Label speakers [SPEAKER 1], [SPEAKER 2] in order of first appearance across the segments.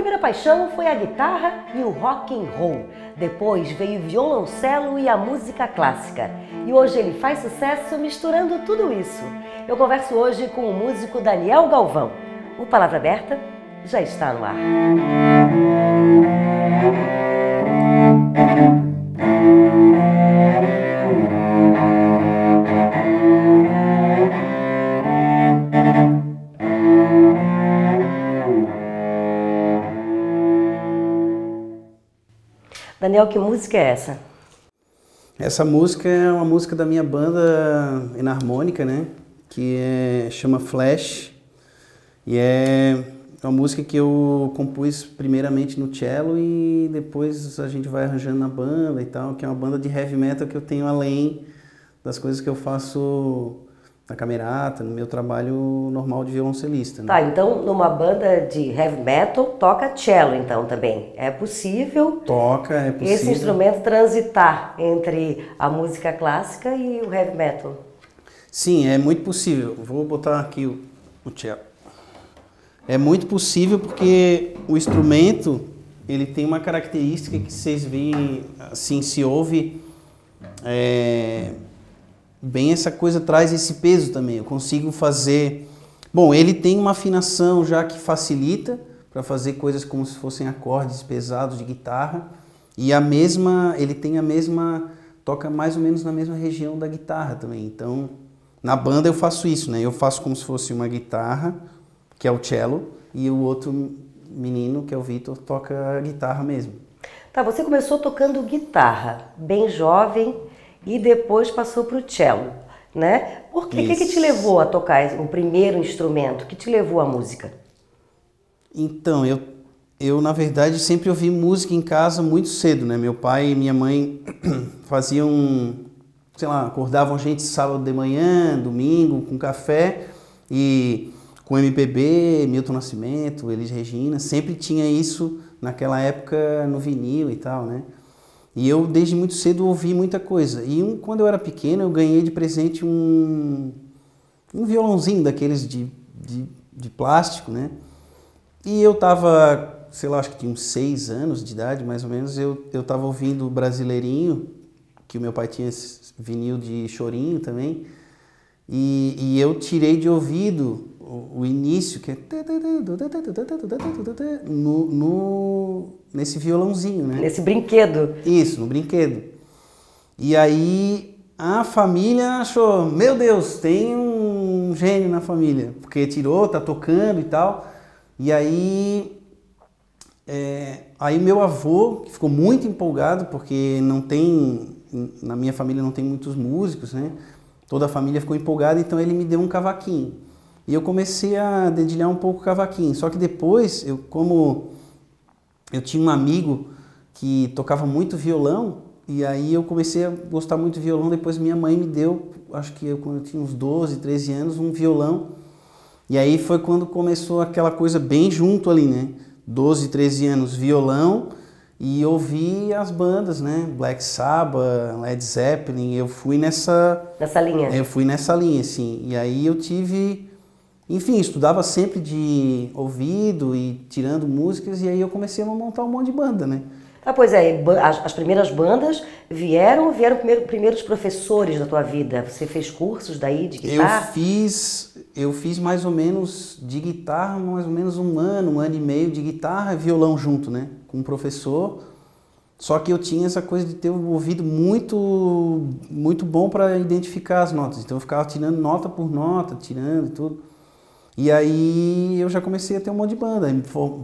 [SPEAKER 1] primeira paixão foi a guitarra e o rock and roll. Depois veio o violoncelo e a música clássica. E hoje ele faz sucesso misturando tudo isso. Eu converso hoje com o músico Daniel Galvão. O Palavra Aberta já está no ar. Daniel, que música é essa?
[SPEAKER 2] Essa música é uma música da minha banda enarmônica, né? Que chama Flash. E é uma música que eu compus primeiramente no cello e depois a gente vai arranjando na banda e tal, que é uma banda de heavy metal que eu tenho além das coisas que eu faço na camerata, no meu trabalho normal de violoncelista. Né?
[SPEAKER 1] Tá, então numa banda de heavy metal toca cello então também. É possível?
[SPEAKER 2] Toca, é possível.
[SPEAKER 1] Esse instrumento transitar entre a música clássica e o heavy metal?
[SPEAKER 2] Sim, é muito possível. Vou botar aqui o cello. É muito possível porque o instrumento, ele tem uma característica que vocês veem, assim, se ouve, bem essa coisa, traz esse peso também. Eu consigo fazer... Bom, ele tem uma afinação já que facilita para fazer coisas como se fossem acordes pesados de guitarra. E ele tem a mesma... toca mais ou menos na mesma região da guitarra também. Então, na banda eu faço isso, né? Eu faço como se fosse uma guitarra, que é o cello, e o outro menino, que é o Vitor, toca a guitarra mesmo.
[SPEAKER 1] Tá, você começou tocando guitarra, bem jovem, e depois passou para o cello, né? Por quê? O que te levou a tocar o primeiro instrumento? O que te levou à música?
[SPEAKER 2] Então, eu na verdade sempre ouvi música em casa muito cedo, né? Meu pai e minha mãe faziam, sei lá, acordavam a gente sábado de manhã, domingo, com café e com MPB, Milton Nascimento, Elis Regina, sempre tinha isso naquela época no vinil e tal, né? E eu desde muito cedo ouvi muita coisa. E quando eu era pequeno eu ganhei de presente um violãozinho daqueles de plástico, né? E eu tava, sei lá, acho que tinha uns 6 anos de idade, mais ou menos, eu tava ouvindo o Brasileirinho, que o meu pai tinha esse vinil de chorinho também, e eu tirei de ouvido o início, que é nesse violãozinho, né?
[SPEAKER 1] Nesse brinquedo.
[SPEAKER 2] Isso, no brinquedo. E aí a família achou, meu Deus, tem um gênio na família, porque tirou, tá tocando e tal. E aí meu avô, que ficou muito empolgado, porque na minha família não tem muitos músicos, né? Toda a família ficou empolgada, então ele me deu um cavaquinho. E eu comecei a dedilhar um pouco o cavaquinho. Só que depois, como eu tinha um amigo que tocava muito violão, e aí eu comecei a gostar muito de violão, depois minha mãe me deu, acho que quando eu tinha uns 12, 13 anos, um violão. E aí foi quando começou aquela coisa bem junto ali, né? 12, 13 anos, violão, e ouvi as bandas, né? Black Sabbath, Led Zeppelin, eu fui nessa
[SPEAKER 1] linha.
[SPEAKER 2] Eu fui nessa linha, assim. E aí eu tive... Enfim, estudava sempre de ouvido e tirando músicas, e aí eu comecei a montar um monte de banda, né?
[SPEAKER 1] Ah, pois é, as primeiras bandas vieram primeiros professores da tua vida. Você fez cursos daí de guitarra?
[SPEAKER 2] Eu fiz mais ou menos de guitarra, mais ou menos um ano e meio de guitarra e violão junto, né? Com um professor. Só que eu tinha essa coisa de ter um ouvido muito, muito bom para identificar as notas. Então eu ficava tirando nota por nota, tirando e tudo. E aí eu já comecei a ter um monte de banda,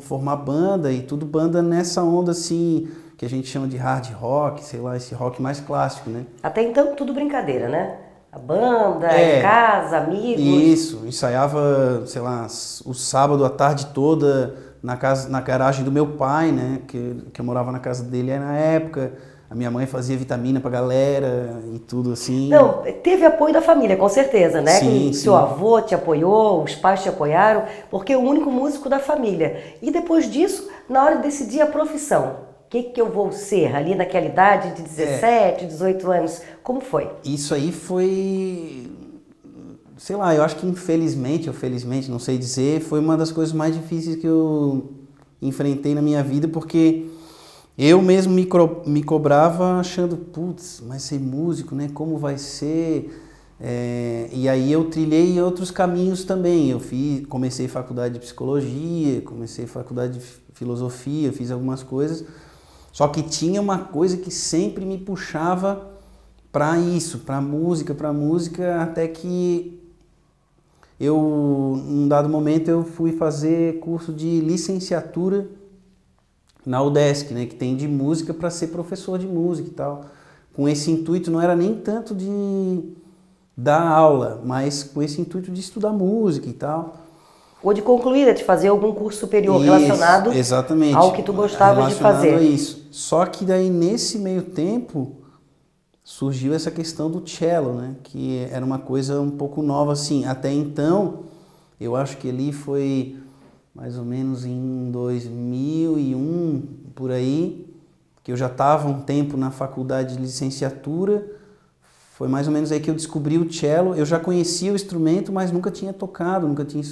[SPEAKER 2] formar banda e tudo banda nessa onda assim, que a gente chama de hard rock, sei lá, esse rock mais clássico, né?
[SPEAKER 1] Até então tudo brincadeira, né? A banda, em casa, amigos.
[SPEAKER 2] Isso, ensaiava, sei lá, o sábado a tarde toda na garagem do meu pai, né? Que eu morava na casa dele na época. A minha mãe fazia vitamina pra galera e tudo assim.
[SPEAKER 1] Não, teve apoio da família, com certeza, né?
[SPEAKER 2] Sim,
[SPEAKER 1] Seu avô te apoiou, os pais te apoiaram, porque é o único músico da família. E depois disso, na hora de decidir a profissão, o que eu vou ser ali naquela idade de 17, 18 anos, como foi?
[SPEAKER 2] Isso aí foi, sei lá, eu acho que infelizmente ou felizmente, não sei dizer, foi uma das coisas mais difíceis que eu enfrentei na minha vida, porque eu mesmo me cobrava achando, putz, mas ser músico, né? Como vai ser? E aí eu trilhei outros caminhos também. Comecei faculdade de psicologia, comecei faculdade de filosofia, fiz algumas coisas. Só que tinha uma coisa que sempre me puxava para isso, para música, até que num dado momento, eu fui fazer curso de licenciatura na UDESC, né, que tem de música, para ser professor de música e tal. Com esse intuito, não era nem tanto de dar aula, mas com esse intuito de estudar música e tal.
[SPEAKER 1] Ou de concluir, de fazer algum curso superior
[SPEAKER 2] Isso,
[SPEAKER 1] relacionado
[SPEAKER 2] exatamente,
[SPEAKER 1] ao que tu gostava de fazer.
[SPEAKER 2] A isso. Só que daí, nesse meio tempo, surgiu essa questão do cello, né? Que era uma coisa um pouco nova, assim. Até então, eu acho que ali foi mais ou menos em 2001, por aí, que eu já estava um tempo na faculdade de licenciatura. Foi mais ou menos aí que eu descobri o cello. Eu já conhecia o instrumento, mas nunca tinha tocado, nunca tinha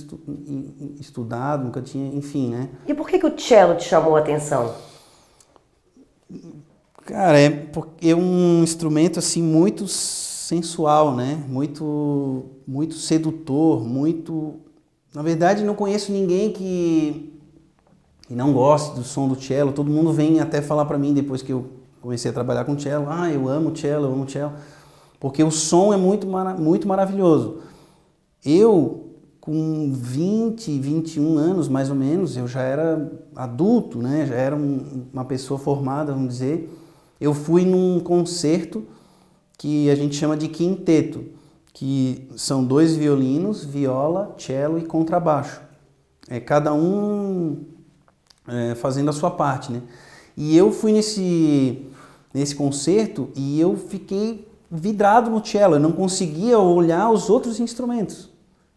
[SPEAKER 2] estudado, nunca tinha, enfim, né?
[SPEAKER 1] E por que o cello te chamou a atenção?
[SPEAKER 2] Cara, porque é um instrumento assim muito sensual, né? Muito sedutor, muito... Na verdade, não conheço ninguém que não goste do som do cello. Todo mundo vem até falar para mim depois que eu comecei a trabalhar com cello. Ah, eu amo cello, eu amo cello. Porque o som é muito maravilhoso. Eu, com 20, 21 anos, mais ou menos, eu já era adulto, né? Já era uma pessoa formada, vamos dizer. Eu fui num concerto que a gente chama de quinteto, que são 2 violinos, viola, cello e contrabaixo. Cada um fazendo a sua parte, né? E eu fui nesse concerto e eu fiquei vidrado no cello, eu não conseguia olhar os outros instrumentos,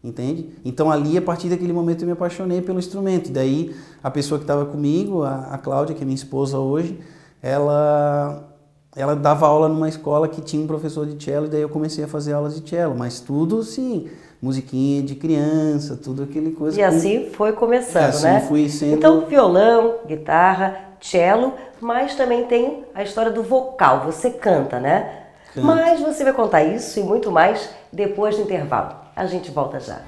[SPEAKER 2] entende? Então ali, a partir daquele momento, eu me apaixonei pelo instrumento. E daí, a pessoa que estava comigo, a Cláudia, que é minha esposa hoje, ela dava aula numa escola que tinha um professor de cello, e daí eu comecei a fazer aulas de cello, mas tudo assim, musiquinha de criança, tudo aquele coisa.
[SPEAKER 1] E assim foi começando,
[SPEAKER 2] assim
[SPEAKER 1] né?
[SPEAKER 2] Fui sendo...
[SPEAKER 1] Então, violão, guitarra, cello, mas também tem a história do vocal, você canta, né?
[SPEAKER 2] Canto.
[SPEAKER 1] Mas você vai contar isso e muito mais depois do intervalo. A gente volta já.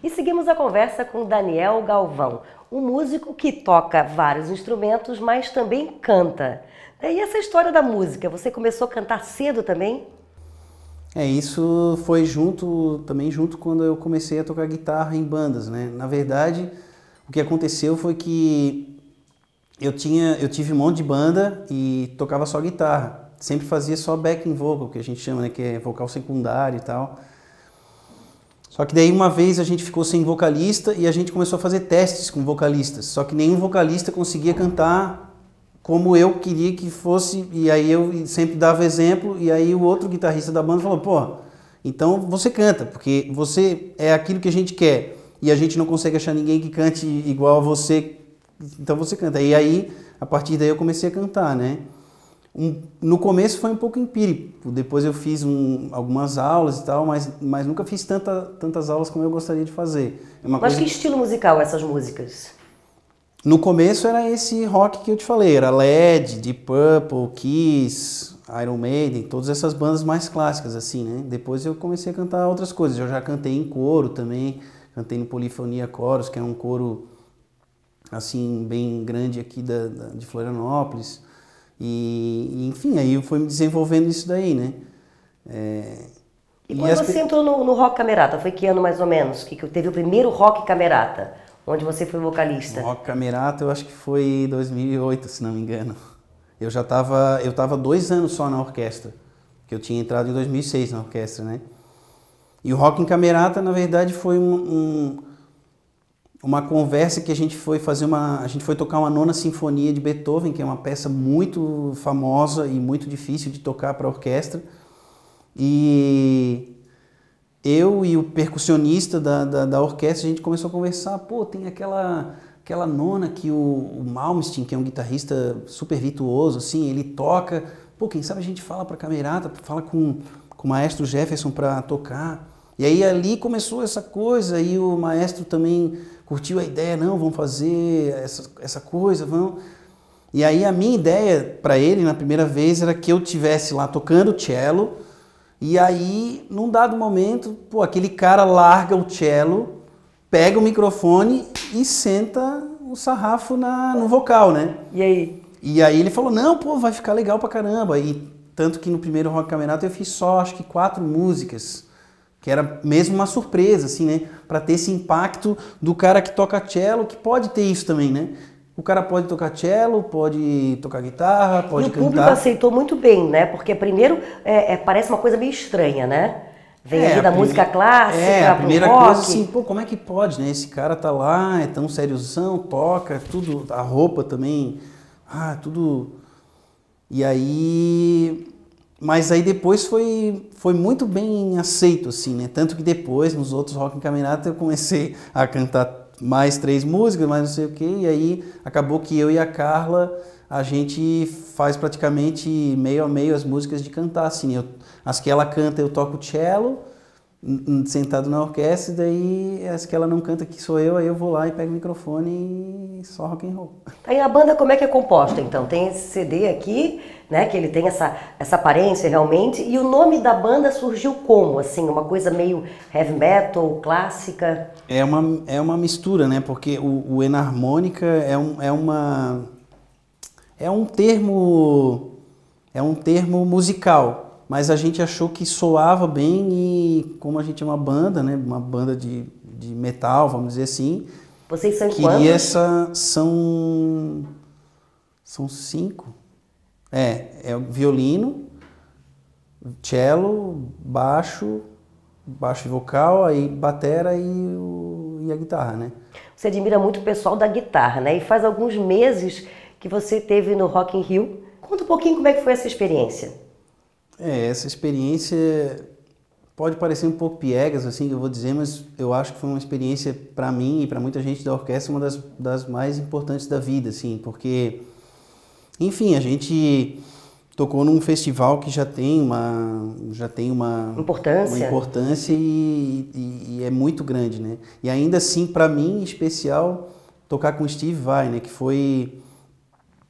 [SPEAKER 1] E seguimos a conversa com Daniel Galvão, um músico que toca vários instrumentos, mas também canta. E essa história da música, você começou a cantar cedo também?
[SPEAKER 2] Isso foi também junto quando eu comecei a tocar guitarra em bandas, né? Na verdade, o que aconteceu foi que eu tive um monte de banda e tocava só guitarra. Sempre fazia só backing vocal, que a gente chama, né? Que é vocal secundário e tal. Só que daí uma vez a gente ficou sem vocalista e a gente começou a fazer testes com vocalistas. Só que nenhum vocalista conseguia cantar como eu queria que fosse. E aí eu sempre dava exemplo, e aí o outro guitarrista da banda falou, pô, então você canta, porque você é aquilo que a gente quer. E a gente não consegue achar ninguém que cante igual a você, então você canta. E aí, a partir daí eu comecei a cantar, né? No começo foi um pouco empírico, depois eu fiz algumas aulas e tal, mas nunca fiz tantas aulas como eu gostaria de fazer.
[SPEAKER 1] Mas que estilo musical essas músicas?
[SPEAKER 2] No começo era esse rock que eu te falei, era Led, Deep Purple, Kiss, Iron Maiden, todas essas bandas mais clássicas assim, né? Depois eu comecei a cantar outras coisas, eu já cantei em coro também, cantei no Polifonia Coros, que é um coro assim bem grande aqui de Florianópolis. E enfim, aí eu fui me desenvolvendo isso daí, né?
[SPEAKER 1] E quando você entrou no Rock Camerata, foi que ano mais ou menos? Que teve o primeiro Rock Camerata, onde você foi vocalista?
[SPEAKER 2] O Rock Camerata eu acho que foi 2008, se não me engano. Eu tava 2 anos só na orquestra, que eu tinha entrado em 2006 na orquestra, né? E o Rock em Camerata, na verdade, foi um uma conversa que a gente foi tocar uma nona sinfonia de Beethoven, que é uma peça muito famosa e muito difícil de tocar para orquestra. E eu e o percussionista da orquestra, a gente começou a conversar, pô, tem aquela nona que o Malmsteen, que é um guitarrista super virtuoso, assim, ele toca, pô, quem sabe a gente fala para a camerata, fala com o maestro Jefferson para tocar. E aí ali começou essa coisa, e o maestro também curtiu a ideia, não, vamos fazer essa coisa, vamos. E aí a minha ideia para ele, na primeira vez, era que eu estivesse lá tocando cello, e aí, num dado momento, pô, aquele cara larga o cello, pega o microfone e senta o sarrafo no vocal, né?
[SPEAKER 1] E aí?
[SPEAKER 2] E aí ele falou, não, pô, vai ficar legal pra caramba. E tanto que no primeiro Rock Camerata eu fiz só, acho que 4 músicas, que era mesmo uma surpresa, assim, né? Pra ter esse impacto do cara que toca cello, que pode ter isso também, né? O cara pode tocar cello, pode tocar guitarra, pode cantar.
[SPEAKER 1] E o público aceitou muito bem, né? Porque primeiro parece uma coisa meio estranha, né? Vem ali da música clássica,
[SPEAKER 2] a primeira
[SPEAKER 1] pro rock.
[SPEAKER 2] coisa assim, pô, como é que pode, né? Esse cara tá lá, é tão sériozão, toca, tudo, a roupa também, tudo. E aí... Mas aí depois foi muito bem aceito, assim, né? Tanto que depois, nos outros Rock em Camerata, eu comecei a cantar mais 3 músicas, mais não sei o quê, e aí acabou que eu e a Carla, a gente faz praticamente meio a meio as músicas de cantar, assim, as que ela canta eu toco cello, sentado na orquestra, e daí as que ela não canta, que sou eu, aí eu vou lá e pego o microfone e só rock and roll.
[SPEAKER 1] Aí a banda como é que é composta, então? Tem esse CD aqui, né, que ele tem essa aparência realmente, e o nome da banda surgiu como? Assim, uma coisa meio heavy metal, clássica?
[SPEAKER 2] É uma mistura, né, porque o enarmônica é um termo musical, mas a gente achou que soava bem e como a gente é uma banda, né, uma banda de metal, vamos dizer assim.
[SPEAKER 1] Vocês são
[SPEAKER 2] quantos? São 5. É violino, cello, baixo e vocal, aí batera e a guitarra, né?
[SPEAKER 1] Você admira muito o pessoal da guitarra, né? E faz alguns meses que você esteve no Rock in Rio. Conta um pouquinho como é que foi essa experiência.
[SPEAKER 2] Essa experiência pode parecer um pouco piegas, assim, que eu vou dizer, mas eu acho que foi uma experiência para mim e para muita gente da orquestra, uma das mais importantes da vida, assim, porque, enfim, a gente tocou num festival que já tem uma importância e é muito grande, né? E ainda assim, para mim, em especial, tocar com Steve Vai, né, que foi...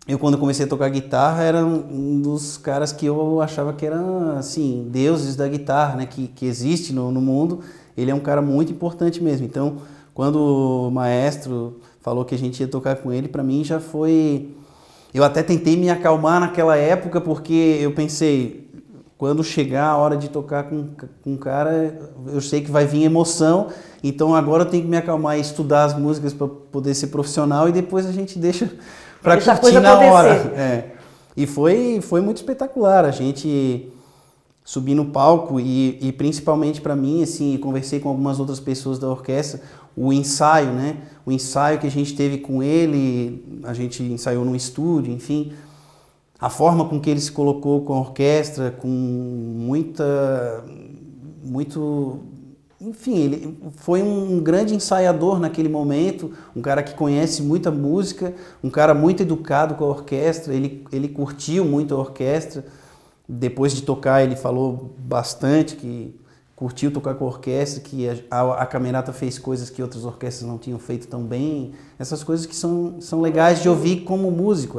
[SPEAKER 2] Eu, quando comecei a tocar guitarra, era um dos caras que eu achava que eram, assim, deuses da guitarra, né? Que existe no mundo. Ele é um cara muito importante mesmo. Então, quando o maestro falou que a gente ia tocar com ele, para mim já foi... Eu até tentei me acalmar naquela época, porque eu pensei, quando chegar a hora de tocar com um cara, eu sei que vai vir emoção, então agora eu tenho que me acalmar e estudar as músicas para poder ser profissional e depois a gente deixa... para curtir na hora. E foi muito espetacular, a gente subir no palco e principalmente para mim, assim, conversei com algumas outras pessoas da orquestra, o ensaio, né? O ensaio que a gente teve com ele, a gente ensaiou num estúdio, enfim, a forma com que ele se colocou com a orquestra, com enfim, ele foi um grande ensaiador naquele momento, um cara que conhece muita música, um cara muito educado com a orquestra, ele curtiu muito a orquestra. Depois de tocar, ele falou bastante que curtiu tocar com a orquestra, que a Camerata fez coisas que outras orquestras não tinham feito tão bem. Essas coisas que são legais de ouvir como músico.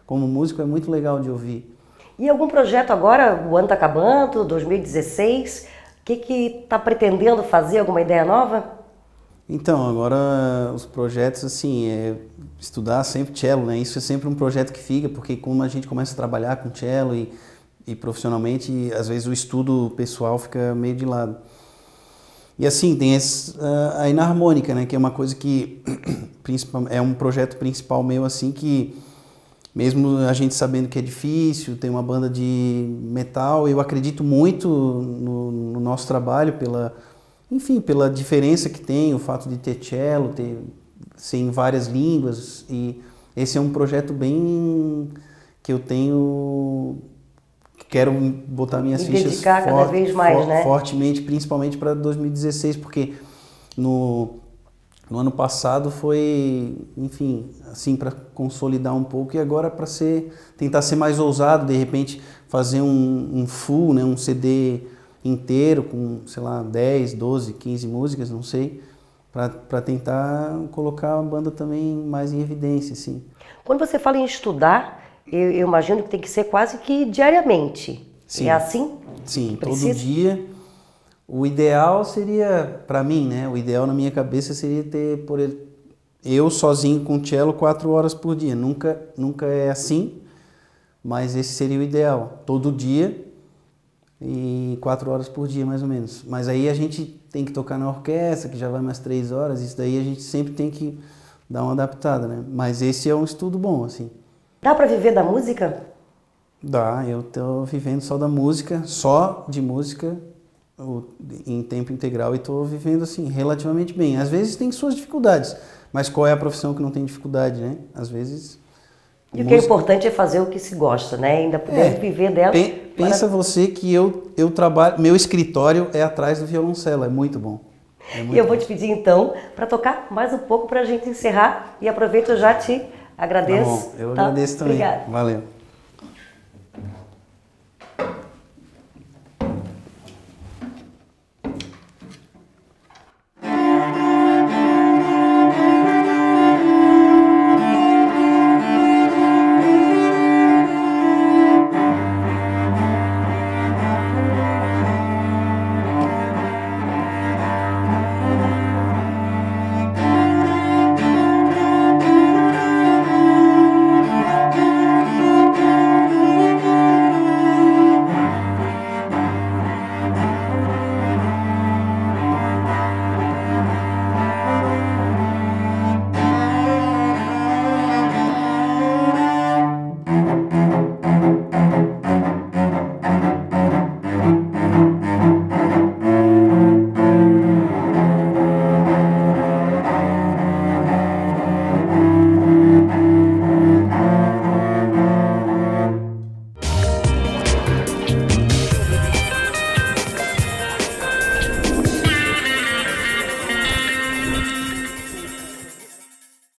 [SPEAKER 2] Como músico é muito legal de ouvir. E
[SPEAKER 1] algum projeto agora, o ano está acabando, 2016... O que está pretendendo fazer? Alguma ideia nova?
[SPEAKER 2] Então, agora os projetos, assim, estudar sempre cello, né? Isso é sempre um projeto que fica, porque como a gente começa a trabalhar com cello e profissionalmente, às vezes o estudo pessoal fica meio de lado. E assim, tem a enarmônica, né? Que é uma coisa que é um projeto principal meu, assim, que mesmo a gente sabendo que é difícil, tem uma banda de metal, eu acredito muito no nosso trabalho pela diferença que tem, o fato de ter cello, ser em várias línguas, e esse é um projeto bem que eu tenho, quero botar minhas fichas
[SPEAKER 1] cada vez mais, né?
[SPEAKER 2] Fortemente, principalmente para 2016, porque no ano passado foi, enfim, assim, para consolidar um pouco, e agora para tentar ser mais ousado, de repente fazer um full, né, um CD inteiro com, sei lá, 10, 12, 15 músicas, não sei, para tentar colocar a banda também mais em evidência, assim.
[SPEAKER 1] Quando você fala em estudar, eu imagino que tem que ser quase que diariamente.
[SPEAKER 2] Sim.
[SPEAKER 1] É assim?
[SPEAKER 2] Sim, todo dia. O ideal seria, para mim, né? O ideal na minha cabeça seria ter, eu sozinho com cello 4 horas por dia. Nunca é assim, mas esse seria o ideal. Todo dia e 4 horas por dia, mais ou menos. Mas aí a gente tem que tocar na orquestra, que já vai mais 3 horas. Isso daí a gente sempre tem que dar uma adaptada, né? Mas esse é um estudo bom, assim.
[SPEAKER 1] Dá para viver da música?
[SPEAKER 2] Dá, eu tô vivendo só da música, só de música, em tempo integral, e estou vivendo assim relativamente bem. Às vezes tem suas dificuldades, mas qual é a profissão que não tem dificuldade, né? Às vezes...
[SPEAKER 1] E o que é importante é fazer o que se gosta, né? Ainda poder viver dela.
[SPEAKER 2] Pensa você que eu trabalho, meu escritório é atrás do violoncelo, é muito bom.
[SPEAKER 1] E eu vou te pedir então para tocar mais um pouco para a gente encerrar, e aproveito, eu já te agradeço.
[SPEAKER 2] Tá bom, eu agradeço também.
[SPEAKER 1] Obrigada.
[SPEAKER 2] Valeu.